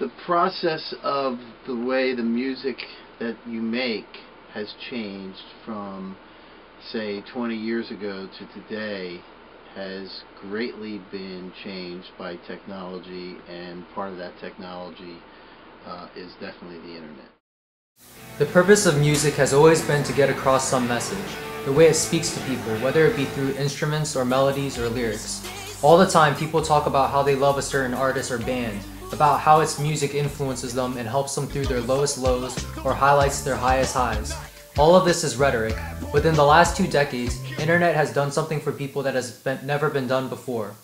The process of the way the music that you make has changed from, say, 20 years ago to today has greatly been changed by technology, and part of that technology is definitely the internet. The purpose of music has always been to get across some message, the way it speaks to people, whether it be through instruments or melodies or lyrics. All the time people talk about how they love a certain artist or band, about how its music influences them and helps them through their lowest lows or highlights their highest highs. All of this is rhetoric. Within the last 2 decades, the internet has done something for people that has never been done before.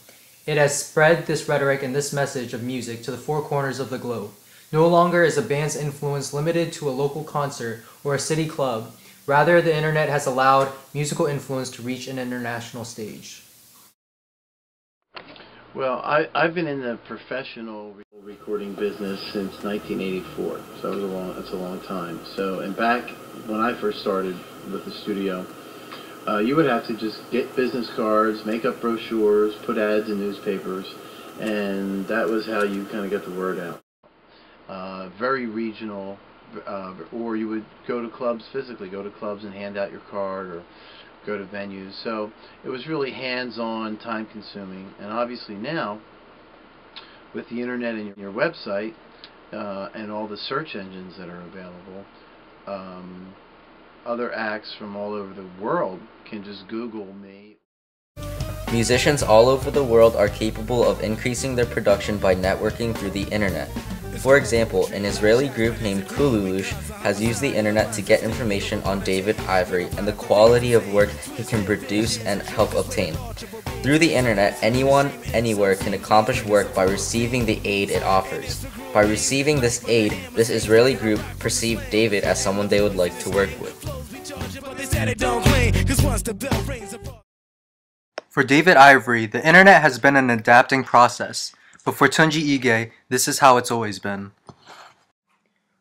It has spread this rhetoric and this message of music to the 4 corners of the globe. No longer is a band's influence limited to a local concert or a city club. Rather, the internet has allowed musical influence to reach an international stage. Well, I've been in the professional recording business since 1984, so that's a long time. So, and back when I first started with the studio, you would have to just get business cards, make up brochures, put ads in newspapers, and that was how you kind of got the word out. Very regional, or you would go to clubs physically, go to clubs and hand out your card, or go to venues. So it was really hands-on, time-consuming, and obviously now, with the internet and your website, and all the search engines that are available, other acts from all over the world can just Google me. Musicians all over the world are capable of increasing their production by networking through the internet. For example, an Israeli group named Kululush has used the internet to get information on David Ivory and the quality of work he can produce and help obtain. Through the internet, anyone, anywhere can accomplish work by receiving the aid it offers. By receiving this aid, this Israeli group perceived David as someone they would like to work with. For David Ivory, the internet has been an adapting process. But for Olatunji Ige, this is how it's always been.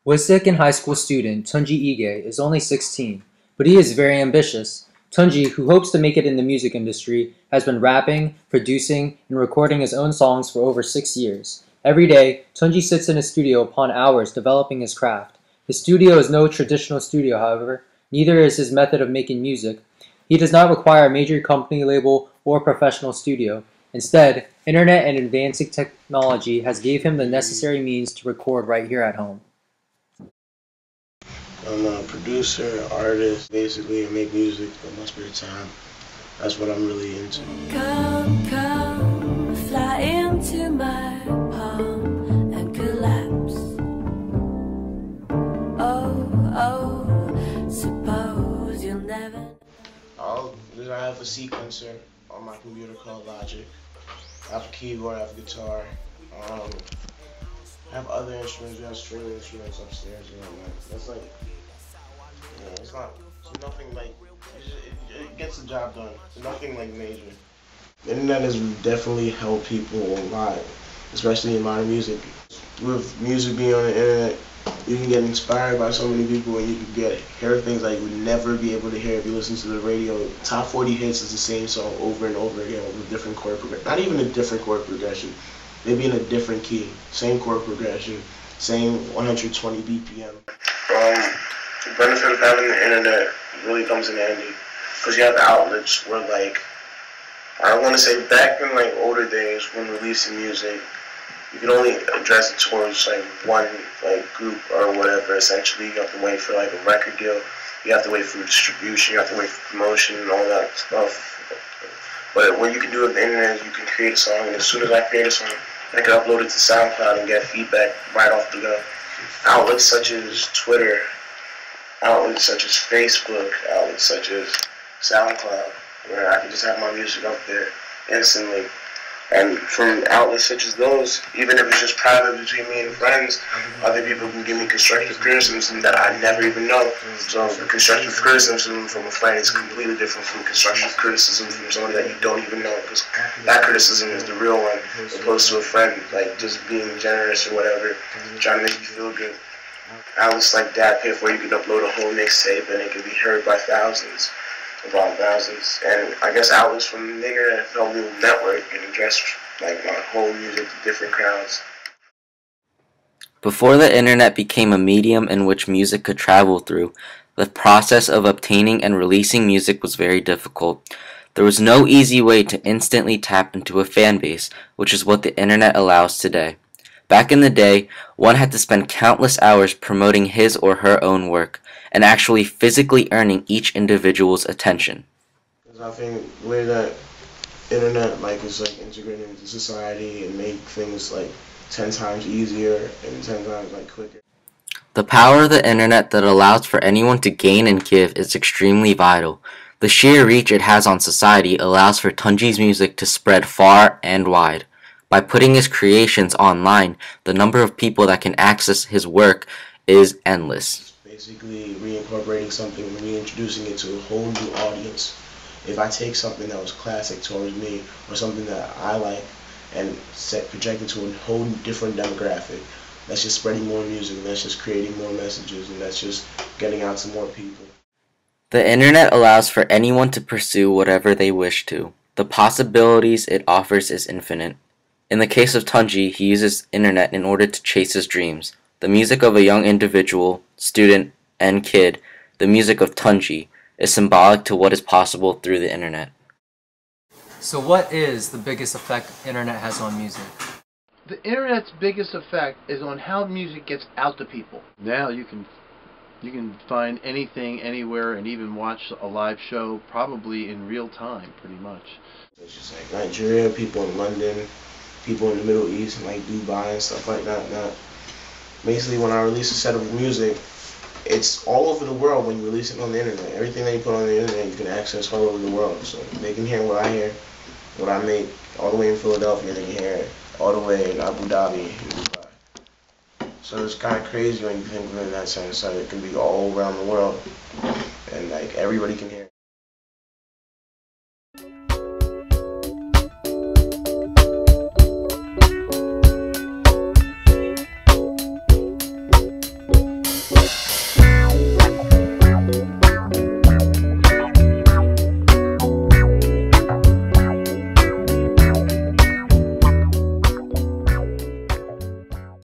Wisik and high school student Olatunji Ige is only 16, but he is very ambitious. Tunji, who hopes to make it in the music industry, has been rapping, producing, and recording his own songs for over 6 years. Every day, Tunji sits in his studio upon hours developing his craft. His studio is no traditional studio, however, neither is his method of making music. He does not require a major company label or professional studio. Instead, internet and advancing technology has gave him the necessary means to record right here at home. I'm a producer, artist, basically I make music for my spare time. That's what I'm really into. Come, fly into my palm and collapse. Oh, suppose you'll never. I have a sequencer on my computer called Logic. I have a keyboard, I have a guitar. I have other instruments, we have string instruments upstairs, you know, man. That's like, you know, it's nothing like, it gets the job done. It's nothing like major. The internet has definitely helped people a lot, especially in modern music. With music being on the internet, you can get inspired by so many people, and you can hear things that you would never be able to hear if you listen to the radio. Top 40 hits is the same song over and over again with a different chord progression. Not even a different chord progression, maybe in a different key. Same chord progression, same 120 BPM. The benefit of having the internet really comes in handy because you have outlets where, like, I want to say back in like older days when releasing music, you can only address it towards like one like group or whatever. Essentially, you have to wait for like a record deal. You have to wait for distribution. You have to wait for promotion and all that stuff. But what you can do with the internet is you can create a song, and as soon as I create a song, I can upload it to SoundCloud and get feedback right off the go. Outlets such as Twitter, outlets such as Facebook, outlets such as SoundCloud, where I can just have my music up there instantly. And from outlets such as those, even if it's just private between me and friends, other people can give me constructive criticism that I never even know. So the constructive criticism from a friend is completely different from constructive criticism from somebody that you don't even know, because that criticism is the real one, opposed to a friend like just being generous or whatever, trying to make you feel good. Outlets like that, where you can upload a whole mixtape and it can be heard by thousands. About thousands, and I guess outlets from the internet help me network and address like my whole music to different crowds. Before the internet became a medium in which music could travel through, the process of obtaining and releasing music was very difficult. There was no easy way to instantly tap into a fan base, which is what the internet allows today. Back in the day, one had to spend countless hours promoting his or her own work, and actually physically earning each individual's attention. Because I think the way that internet is integrated into society and make things 10 times easier and 10 times quicker. The power of the internet that allows for anyone to gain and give is extremely vital. The sheer reach it has on society allows for Tunji's music to spread far and wide. By putting his creations online, the number of people that can access his work is endless. Basically reincorporating something and reintroducing it to a whole new audience. If I take something that was classic towards me or something that I like and project it to a whole different demographic, that's just spreading more music, that's just creating more messages, and that's just getting out to more people. The internet allows for anyone to pursue whatever they wish to. The possibilities it offers is infinite. In the case of Tunji, he uses internet in order to chase his dreams. The music of a young individual, student, and kid, the music of Tunji, is symbolic to what is possible through the internet. So what is the biggest effect internet has on music? The internet's biggest effect is on how music gets out to people. Now you can find anything, anywhere, and even watch a live show probably in real time, pretty much. It's just Nigeria, people in London, people in the Middle East, and Dubai and stuff like that. Now, basically, when I release a set of music, it's all over the world when you release it on the internet. Everything that you put on the internet, you can access all over the world. So they can hear what I hear, what I make, all the way in Philadelphia. They can hear it all the way in Abu Dhabi and Dubai. So it's kind of crazy when you think of it in that sense that it can be all around the world, and everybody can hear it.